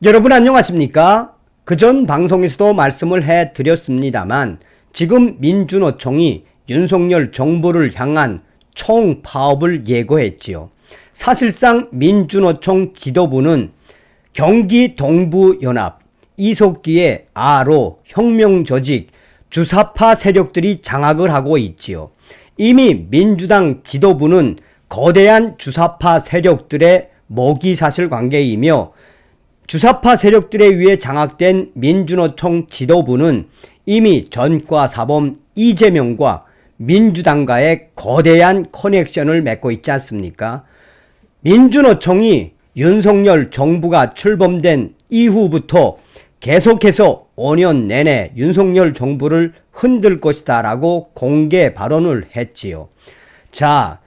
여러분 안녕하십니까? 그전 방송에서도 말씀을 해드렸습니다만 지금 민주노총이 윤석열 정부를 향한 총파업을 예고했지요. 사실상 민주노총 지도부는 경기 동부연합, 이석기의 아로, 혁명조직, 주사파 세력들이 장악을 하고 있지요. 이미 민주당 지도부는 거대한 주사파 세력들의 먹이사슬 관계이며 주사파 세력들에 의해 장악된 민주노총 지도부는 이미 전과사범 이재명과 민주당과의 거대한 커넥션을 맺고 있지 않습니까? 민주노총이 윤석열 정부가 출범된 이후부터 계속해서 5년 내내 윤석열 정부를 흔들 것이다 라고 공개 발언을 했지요. 자,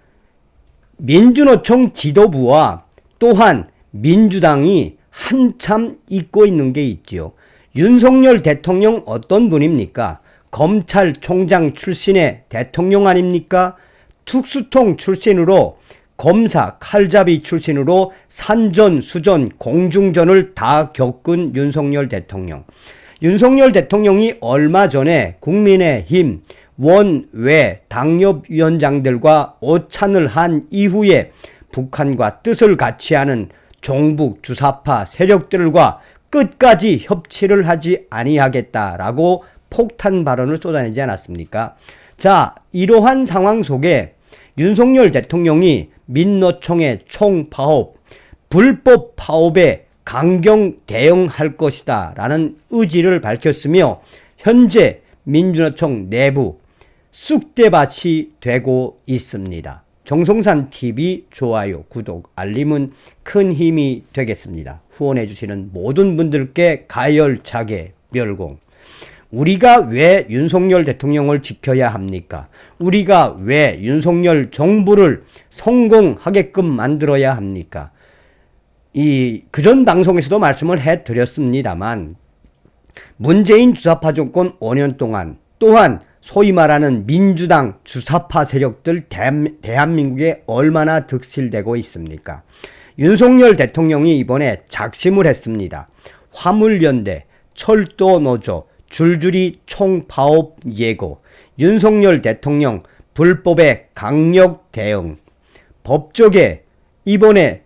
민주노총 지도부와 또한 민주당이 한참 잊고 있는 게 있지요. 윤석열 대통령 어떤 분입니까? 검찰총장 출신의 대통령 아닙니까? 특수통 출신으로 검사 칼잡이 출신으로 산전, 수전, 공중전을 다 겪은 윤석열 대통령. 윤석열 대통령이 얼마 전에 국민의힘 원외 당협위원장들과 오찬을 한 이후에 북한과 뜻을 같이 하는 종북 주사파 세력들과 끝까지 협치를 하지 아니하겠다라고 폭탄 발언을 쏟아내지 않았습니까? 자, 이러한 상황 속에 윤석열 대통령이 민노총의 총파업, 불법 파업에 강경 대응할 것이다 라는 의지를 밝혔으며 현재 민주노총 내부 쑥대밭이 되고 있습니다. 정성산TV 좋아요, 구독, 알림은 큰 힘이 되겠습니다. 후원해주시는 모든 분들께 가열차게 멸공. 우리가 왜 윤석열 대통령을 지켜야 합니까? 우리가 왜 윤석열 정부를 성공하게끔 만들어야 합니까? 그전 방송에서도 말씀을 해드렸습니다만 문재인 주사파 정권 5년 동안 또한 소위 말하는 민주당 주사파 세력들 대한민국에 얼마나 득실되고 있습니까? 윤석열 대통령이 이번에 작심을 했습니다. 화물연대, 철도노조, 줄줄이 총파업 예고, 윤석열 대통령 불법의 강력 대응, 법조계 이번에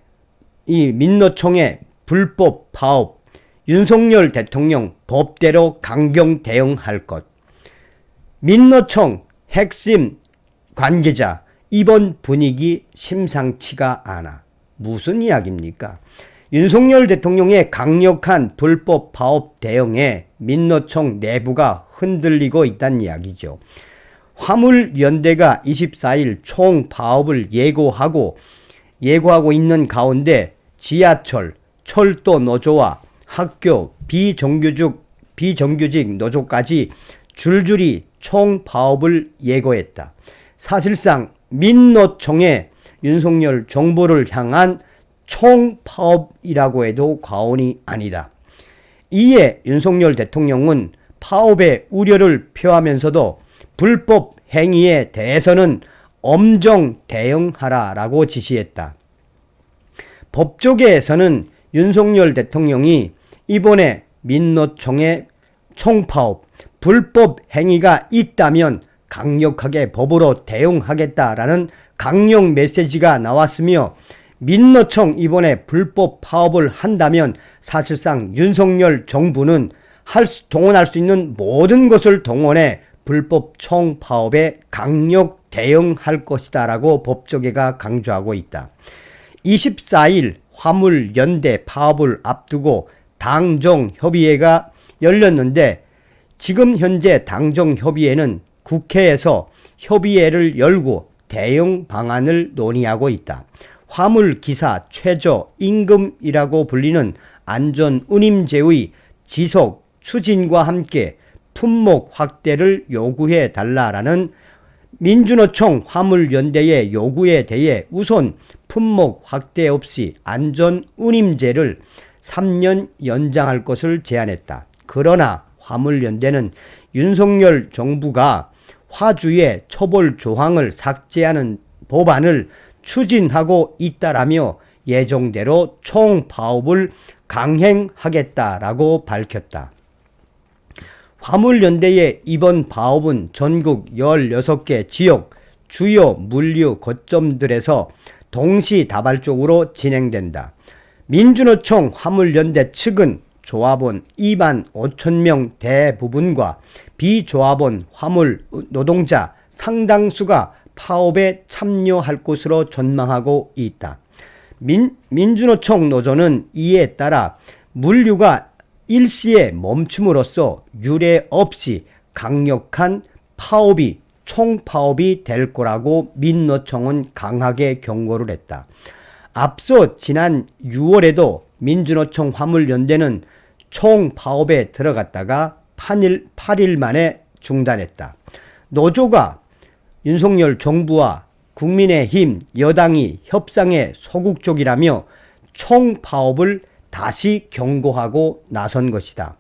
이 민노총의 불법 파업, 윤석열 대통령 법대로 강경 대응할 것, 민노총 핵심 관계자 이번 분위기 심상치가 않아. 무슨 이야기입니까? 윤석열 대통령의 강력한 불법 파업 대응에 민노총 내부가 흔들리고 있다는 이야기죠. 화물연대가 24일 총파업을 예고하고 있는 가운데 지하철, 철도 노조와 학교, 비정규직 노조까지 줄줄이 총파업을 예고했다. 사실상 민노총의 윤석열 정부를 향한 총파업이라고 해도 과언이 아니다. 이에 윤석열 대통령은 파업의 우려를 표하면서도 불법 행위에 대해서는 엄정 대응하라라고 지시했다. 법조계에서는 윤석열 대통령이 이번에 민노총의 총파업, 불법 행위가 있다면 강력하게 법으로 대응하겠다라는 강력 메시지가 나왔으며 민노총 이번에 불법 파업을 한다면 사실상 윤석열 정부는 동원할 수 있는 모든 것을 동원해 불법 총파업에 강력 대응할 것이다 라고 법조계가 강조하고 있다. 24일 화물연대 파업을 앞두고 당정협의회가 열렸는데 지금 현재 당정협의회는 국회에서 협의회를 열고 대응 방안을 논의하고 있다. 화물기사 최저 임금이라고 불리는 안전운임제의 지속 추진과 함께 품목 확대를 요구해 달라라는 민주노총 화물연대의 요구에 대해 우선 품목 확대 없이 안전운임제를 3년 연장할 것을 제안했다. 그러나 화물연대는 윤석열 정부가 화주의 처벌 조항을 삭제하는 법안을 추진하고 있다라며 예정대로 총파업을 강행하겠다라고 밝혔다. 화물연대의 이번 파업은 전국 16개 지역 주요 물류 거점들에서 동시다발적으로 진행된다. 민주노총 화물연대 측은 조합원 2만 5천 명 대부분과 비조합원 화물 노동자 상당수가 파업에 참여할 것으로 전망하고 있다. 민주노총 노조는 이에 따라 물류가 일시에 멈춤으로써 유례 없이 강력한 파업이 총파업이 될 거라고 민노총은 강하게 경고를 했다. 앞서 지난 6월에도 민주노총 화물연대는 총파업에 들어갔다가 8일 만에 중단했다. 노조가 윤석열 정부와 국민의힘 여당이 협상에 소극적이라며 총파업을 다시 경고하고 나선 것이다.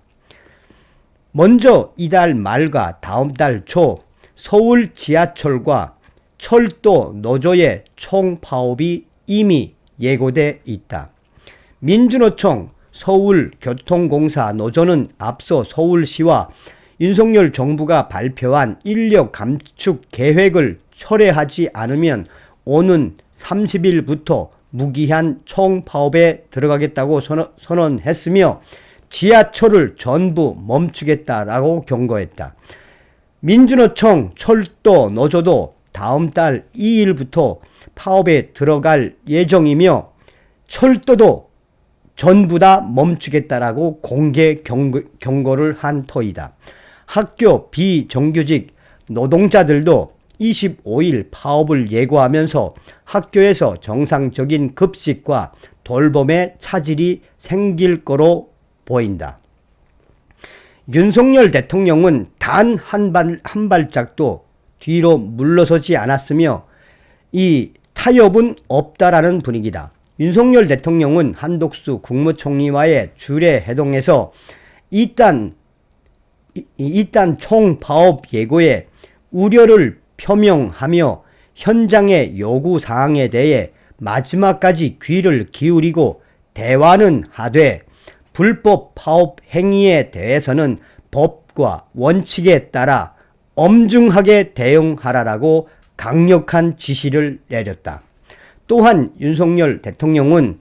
먼저 이달 말과 다음 달 초 서울 지하철과 철도 노조의 총파업이 이미 예고돼 있다. 민주노총 서울교통공사 노조는 앞서 서울시와 윤석열 정부가 발표한 인력 감축 계획을 철회하지 않으면 오는 30일부터 무기한 총파업에 들어가겠다고 선언했으며 지하철을 전부 멈추겠다라고 경고했다. 민주노총 철도 노조도 다음 달 2일부터 파업에 들어갈 예정이며 철도도 전부 다 멈추겠다라고 공개 경고를 한 터이다. 학교 비정규직 노동자들도 25일 파업을 예고하면서 학교에서 정상적인 급식과 돌봄의 차질이 생길 거로 보인다. 윤석열 대통령은 단 한 발짝도 뒤로 물러서지 않았으며 이 타협은 없다라는 분위기다. 윤석열 대통령은 한덕수 국무총리와의 주례 회동에서 이딴 총파업 예고에 우려를 표명하며 현장의 요구사항에 대해 마지막까지 귀를 기울이고 대화는 하되 불법 파업 행위에 대해서는 법과 원칙에 따라 엄중하게 대응하라라고 강력한 지시를 내렸다. 또한 윤석열 대통령은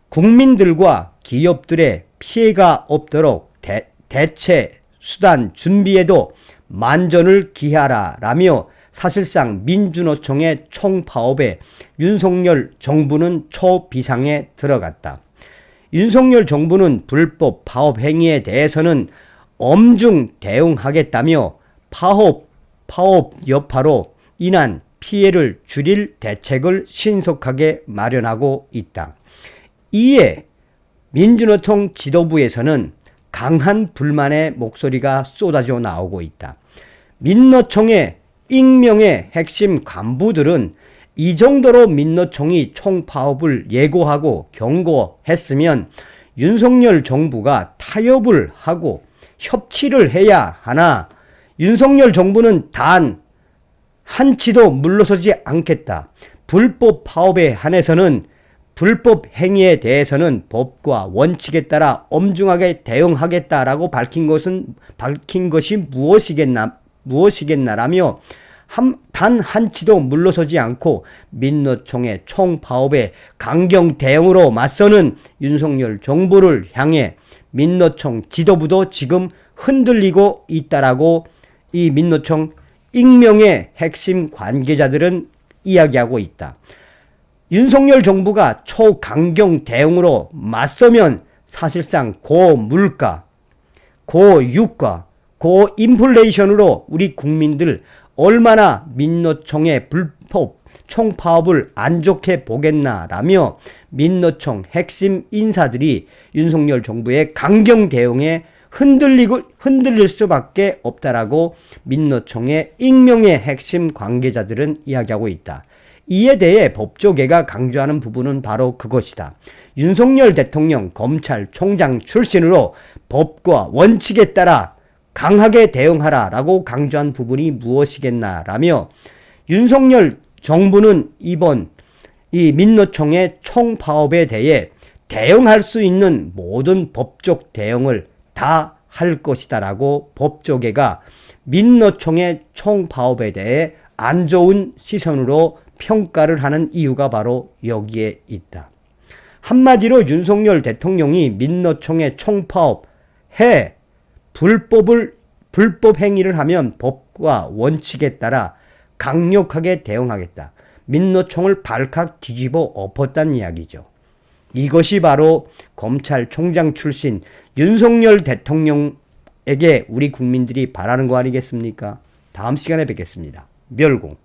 국민들과 기업들의 피해가 없도록 대체 수단 준비에도 만전을 기하라라며 사실상 민주노총의 총파업에 윤석열 정부는 초비상에 들어갔다. 윤석열 정부는 불법 파업 행위에 대해서는 엄중 대응하겠다며 파업 여파로 인한 피해를 줄일 대책을 신속하게 마련하고 있다. 이에 민주노총 지도부에서는 강한 불만의 목소리가 쏟아져 나오고 있다. 민노총의 익명의 핵심 간부들은 이 정도로 민노총이 총파업을 예고하고 경고했으면 윤석열 정부가 타협을 하고 협치를 해야 하나 윤석열 정부는 단 한치도 물러서지 않겠다. 불법 파업에 한해서는 불법 행위에 대해서는 법과 원칙에 따라 엄중하게 대응하겠다라고 밝힌 것이 무엇이겠나라며 단 한치도 물러서지 않고 민노총의 총파업에 강경 대응으로 맞서는 윤석열 정부를 향해 민노총 지도부도 지금 흔들리고 있다라고 이 민노총 익명의 핵심 관계자들은 이야기하고 있다. 윤석열 정부가 초강경 대응으로 맞서면 사실상 고물가, 고유가, 고인플레이션으로 우리 국민들 얼마나 민노총의 불법 총파업을 안 좋게 보겠나라며 민노총 핵심 인사들이 윤석열 정부의 강경 대응에 흔들릴 수밖에 없다라고 민노총의 익명의 핵심 관계자들은 이야기하고 있다. 이에 대해 법조계가 강조하는 부분은 바로 그것이다. 윤석열 대통령 검찰총장 출신으로 법과 원칙에 따라 강하게 대응하라라고 강조한 부분이 무엇이겠나라며 윤석열 정부는 이번 이 민노총의 총파업에 대해 대응할 수 있는 모든 법적 대응을 다 할 것이다라고 법조계가 민노총의 총파업에 대해 안 좋은 시선으로 평가를 하는 이유가 바로 여기에 있다. 한마디로 윤석열 대통령이 민노총의 총파업 불법 행위를 하면 법과 원칙에 따라 강력하게 대응하겠다. 민노총을 발칵 뒤집어 엎었다는 이야기죠. 이것이 바로 검찰총장 출신 윤석열 대통령에게 우리 국민들이 바라는 거 아니겠습니까? 다음 시간에 뵙겠습니다. 멸공.